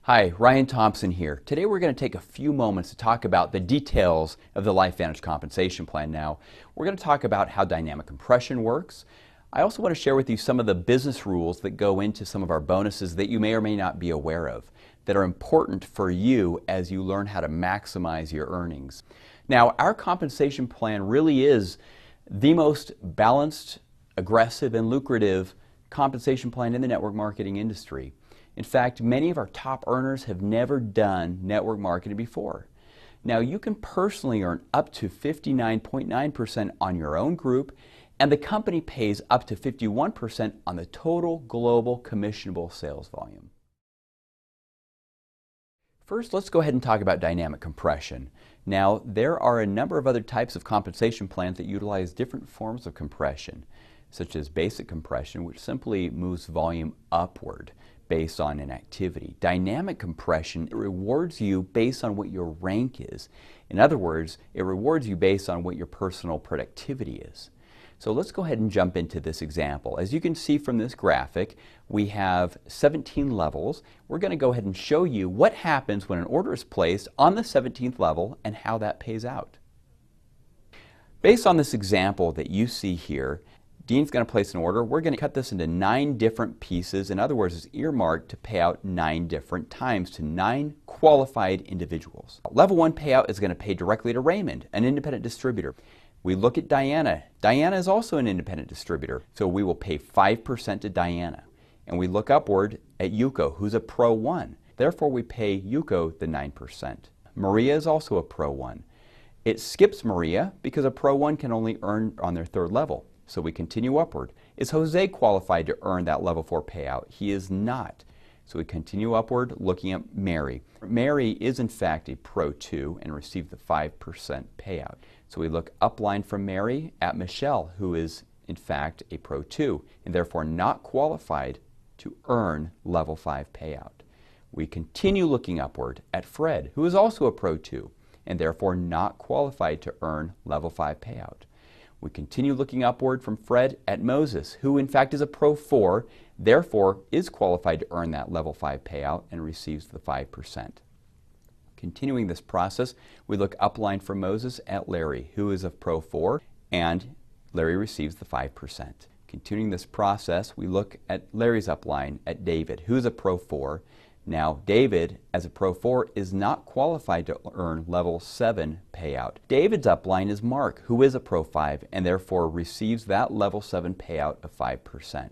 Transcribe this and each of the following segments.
Hi, Ryan Thompson here. Today we're going to take a few moments to talk about the details of the LifeVantage compensation plan. Now, we're going to talk about how dynamic compression works. I also want to share with you some of the business rules that go into some of our bonuses that you may or may not be aware of, that are important for you as you learn how to maximize your earnings. Now, our compensation plan really is the most balanced, aggressive, and lucrative compensation plan in the network marketing industry. In fact, many of our top earners have never done network marketing before. Now, you can personally earn up to 59.9% on your own group, and the company pays up to 51% on the total global commissionable sales volume. First, let's go ahead and talk about dynamic compression. Now, there are a number of other types of compensation plans that utilize different forms of compression, such as basic compression, which simply moves volume upward based on an activity. Dynamic compression, it rewards you based on what your rank is. In other words, it rewards you based on what your personal productivity is. So let's go ahead and jump into this example. As you can see from this graphic, we have 17 levels. We're going to go ahead and show you what happens when an order is placed on the 17th level and how that pays out. Based on this example that you see here, Dean's going to place an order. We're going to cut this into 9 different pieces. In other words, it's earmarked to pay out 9 different times to 9 qualified individuals. Level 1 payout is going to pay directly to Raymond, an independent distributor. We look at Diana. Diana is also an independent distributor, so we will pay 5% to Diana. And we look upward at Yuko, who's a Pro 1. Therefore, we pay Yuko the 9%. Maria is also a Pro 1. It skips Maria because a Pro 1 can only earn on their 3rd level. So we continue upward. Is Jose qualified to earn that level 4 payout? He is not. So we continue upward looking at Mary. Mary is in fact a Pro 2 and received the 5% payout. So we look upline from Mary at Michelle, who is in fact a Pro 2 and therefore not qualified to earn level 5 payout. We continue looking upward at Fred, who is also a Pro 2 and therefore not qualified to earn level 5 payout. We continue looking upward from Fred at Moses, who in fact is a Pro 4, therefore is qualified to earn that level 5 payout and receives the 5%. Continuing this process, we look upline from Moses at Larry, who is a Pro 4, and Larry receives the 5%. Continuing this process, we look at Larry's upline at David, who is a Pro 4. Now, David, as a Pro 4, is not qualified to earn level 7 payout. David's upline is Mark, who is a Pro 5, and therefore receives that level 7 payout of 5%.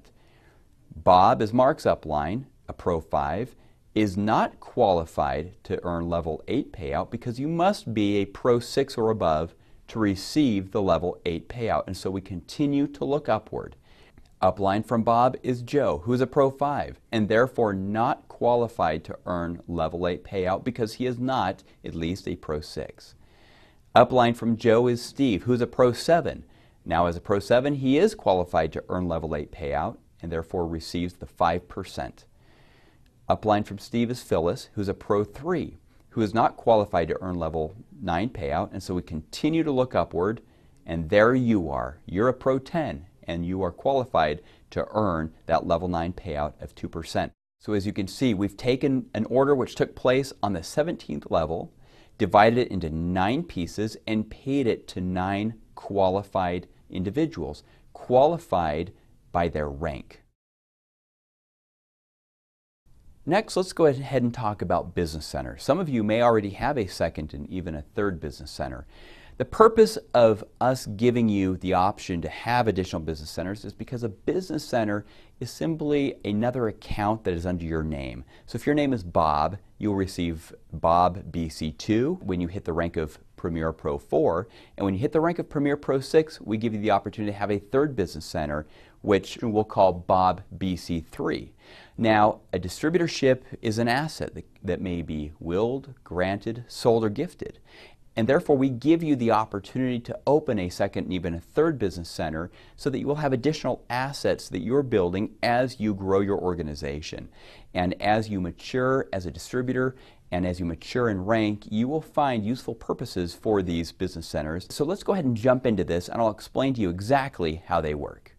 Bob is Mark's upline, a Pro 5, is not qualified to earn level 8 payout because you must be a Pro 6 or above to receive the level 8 payout, and so we continue to look upward. Upline from Bob is Joe, who is a Pro 5, and therefore not qualified to earn level 8 payout because he is not at least a Pro 6. Upline from Joe is Steve, who is a Pro 7. Now as a Pro 7, he is qualified to earn level 8 payout and therefore receives the 5%. Upline from Steve is Phyllis, who is a Pro 3, who is not qualified to earn level 9 payout, and so we continue to look upward, and there you are. You're a Pro 10. And you are qualified to earn that level 9 payout of 2%. So as you can see, we've taken an order which took place on the 17th level, divided it into 9 pieces, and paid it to 9 qualified individuals, qualified by their rank. Next, let's go ahead and talk about business centers. Some of you may already have a 2nd and even a 3rd business center. The purpose of us giving you the option to have additional business centers is because a business center is simply another account that is under your name. So if your name is Bob, you'll receive Bob BC2 when you hit the rank of Premier Pro 4. And when you hit the rank of Premier Pro 6, we give you the opportunity to have a 3rd business center, which we'll call Bob BC3. Now, a distributorship is an asset that may be willed, granted, sold, or gifted. And therefore, we give you the opportunity to open a 2nd and even a 3rd business center so that you will have additional assets that you're building as you grow your organization. And as you mature as a distributor and as you mature in rank, you will find useful purposes for these business centers. So let's go ahead and jump into this, and I'll explain to you exactly how they work.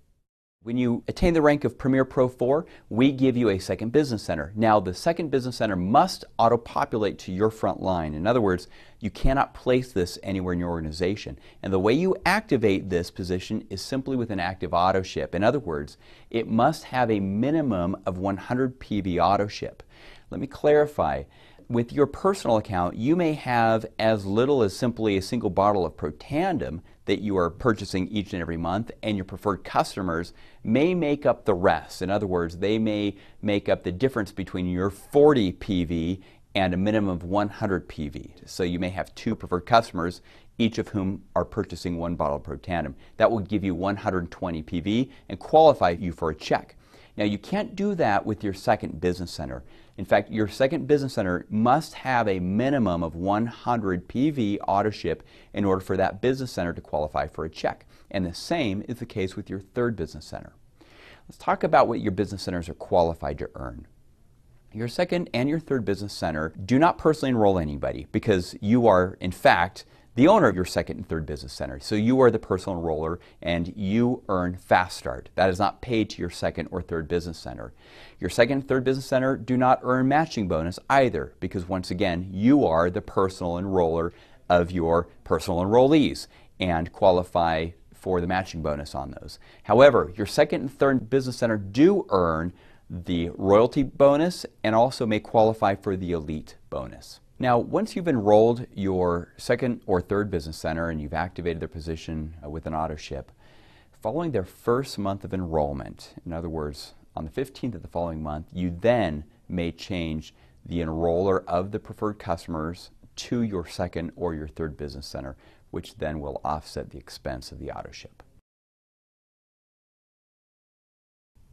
When you attain the rank of Premier Pro 4, we give you a second business center. Now, the second business center must auto-populate to your front line. In other words, you cannot place this anywhere in your organization. And the way you activate this position is simply with an active auto ship. In other words, it must have a minimum of 100 PV auto ship. Let me clarify. With your personal account, you may have as little as simply a single bottle of Protandim that you are purchasing each and every month, and your preferred customers may make up the rest. In other words, they may make up the difference between your 40 PV and a minimum of 100 PV. So you may have two preferred customers, each of whom are purchasing one bottle of Protandim. That will give you 120 PV and qualify you for a check. Now, you can't do that with your second business center. In fact, your second business center must have a minimum of 100 PV auto ship in order for that business center to qualify for a check. And the same is the case with your third business center. Let's talk about what your business centers are qualified to earn. Your second and your third business center do not personally enroll anybody because you are, in fact, the owner of your second and third business center. So you are the personal enroller and you earn Fast Start. That is not paid to your second or third business center. Your second and third business center do not earn matching bonus either because once again, you are the personal enroller of your personal enrollees and qualify for the matching bonus on those. However, your second and third business center do earn the royalty bonus and also may qualify for the elite bonus. Now, once you've enrolled your second or third business center and you've activated their position with an auto ship, following their first month of enrollment, in other words, on the 15th of the following month, you then may change the enroller of the preferred customers to your second or your third business center, which then will offset the expense of the auto ship.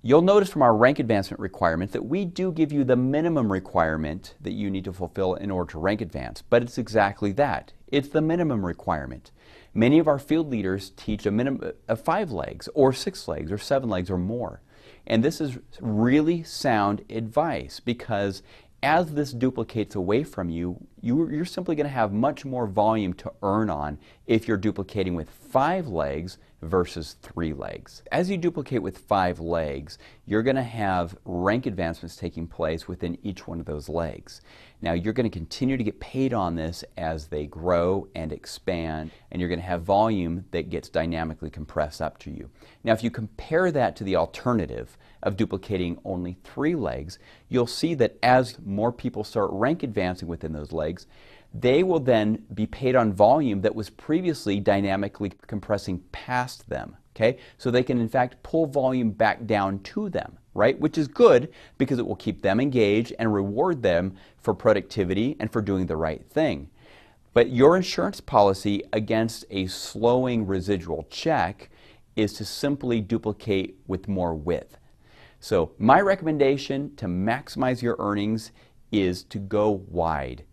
You'll notice from our rank advancement requirements that we do give you the minimum requirement that you need to fulfill in order to rank advance, but it's exactly that. It's the minimum requirement. Many of our field leaders teach a minimum of 5 legs or 6 legs or 7 legs or more. And this is really sound advice because as this duplicates away from you, you're simply going to have much more volume to earn on if you're duplicating with 5 legs versus 3 legs. As you duplicate with 5 legs, you're going to have rank advancements taking place within each one of those legs. Now, you're going to continue to get paid on this as they grow and expand, and you're going to have volume that gets dynamically compressed up to you. Now, if you compare that to the alternative of duplicating only 3 legs, you'll see that as more people start rank advancing within those legs, they will then be paid on volume that was previously dynamically compressing past them. Okay? So they can in fact pull volume back down to them, right? Which is good because it will keep them engaged and reward them for productivity and for doing the right thing. But your insurance policy against a slowing residual check is to simply duplicate with more width. So my recommendation to maximize your earnings is to go wide.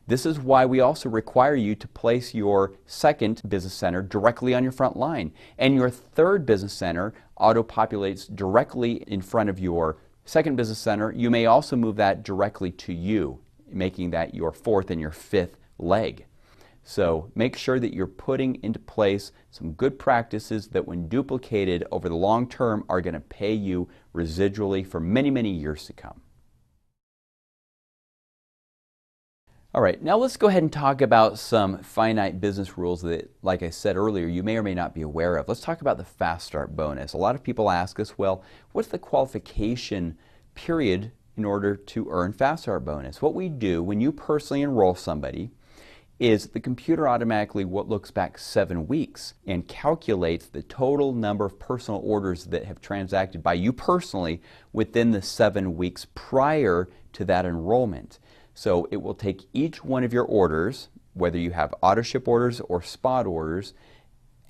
This is why we also require you to place your second business center directly on your front line, and your third business center auto-populates directly in front of your second business center. You may also move that directly to you, making that your fourth and your fifth leg. So make sure that you're putting into place some good practices that when duplicated over the long term are going to pay you residually for many, many years to come. All right, now let's go ahead and talk about some finite business rules that, like I said earlier, you may or may not be aware of. Let's talk about the Fast Start bonus. A lot of people ask us, well, what's the qualification period in order to earn Fast Start bonus? What we do when you personally enroll somebody is the computer automatically looks back 7 weeks and calculates the total number of personal orders that have transacted by you personally within the 7 weeks prior to that enrollment. So it will take each one of your orders, whether you have auto ship orders or spot orders,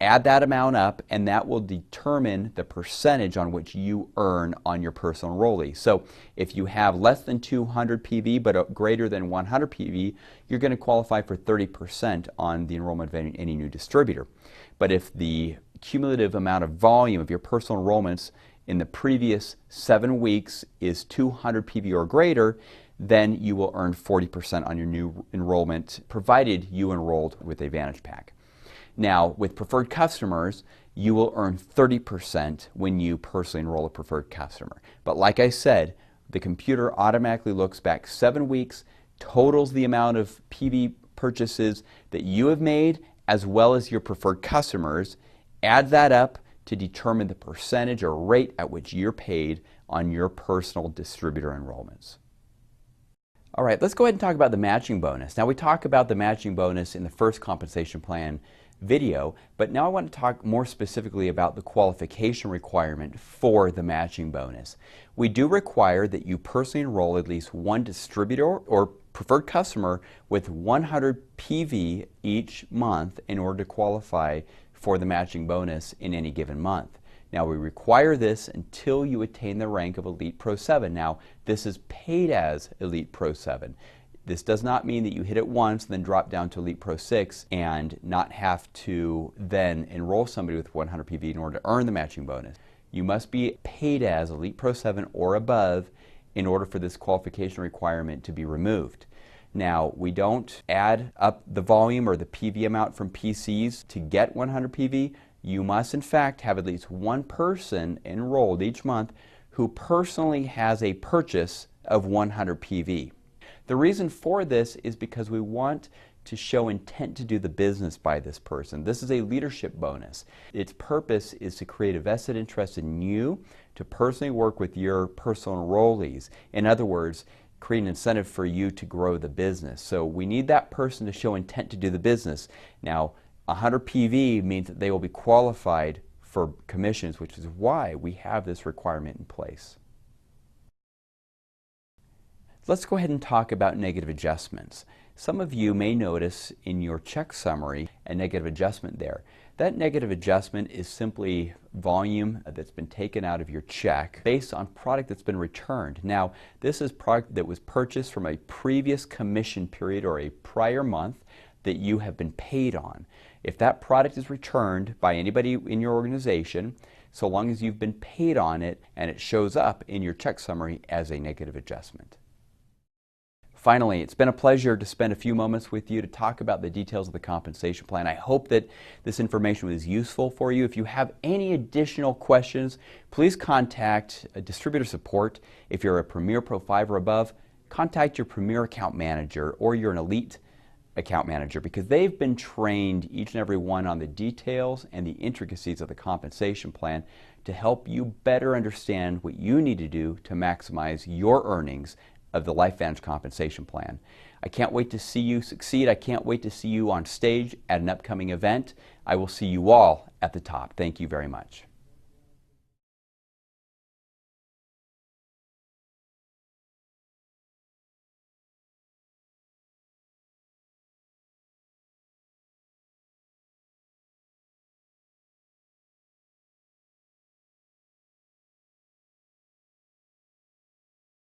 add that amount up, and that will determine the percentage on which you earn on your personal enrollee. So if you have less than 200 PV but greater than 100 PV, you're going to qualify for 30% on the enrollment of any new distributor. But if the cumulative amount of volume of your personal enrollments in the previous 7 weeks is 200 PV or greater, then you will earn 40% on your new enrollment, provided you enrolled with a Advantage Pack. Now, with preferred customers, you will earn 30% when you personally enroll a preferred customer. But like I said, the computer automatically looks back 7 weeks, totals the amount of PV purchases that you have made as well as your preferred customers, add that up to determine the percentage or rate at which you're paid on your personal distributor enrollments. All right, let's go ahead and talk about the matching bonus. Now, we talked about the matching bonus in the first compensation plan video, but now I want to talk more specifically about the qualification requirement for the matching bonus. We do require that you personally enroll at least one distributor or preferred customer with 100 PV each month in order to qualify for the matching bonus in any given month. Now, we require this until you attain the rank of Elite Pro 7. Now, this is paid as Elite Pro 7. This does not mean that you hit it once and then drop down to Elite Pro 6 and not have to then enroll somebody with 100 PV in order to earn the matching bonus. You must be paid as Elite Pro 7 or above in order for this qualification requirement to be removed. Now, we don't add up the volume or the PV amount from PCs to get 100 PV. You must, in fact, have at least one person enrolled each month who personally has a purchase of 100 PV. The reason for this is because we want to show intent to do the business by this person. This is a leadership bonus. Its purpose is to create a vested interest in you to personally work with your personal enrollees. In other words, create an incentive for you to grow the business. So we need that person to show intent to do the business. Now, 100 PV means that they will be qualified for commissions, which is why we have this requirement in place. Let's go ahead and talk about negative adjustments. Some of you may notice in your check summary a negative adjustment there. That negative adjustment is simply volume that's been taken out of your check based on product that's been returned. Now, this is product that was purchased from a previous commission period or a prior month that you have been paid on. If that product is returned by anybody in your organization, so long as you've been paid on it and it shows up in your check summary as a negative adjustment. Finally, it's been a pleasure to spend a few moments with you to talk about the details of the compensation plan. I hope that this information was useful for you. If you have any additional questions, please contact distributor support. If you're a Premier Pro 5 or above, contact your Premier account manager or you're an Elite account manager, because they've been trained, each and every one, on the details and the intricacies of the compensation plan to help you better understand what you need to do to maximize your earnings of the LifeVantage compensation plan. I can't wait to see you succeed. I can't wait to see you on stage at an upcoming event. I will see you all at the top. Thank you very much.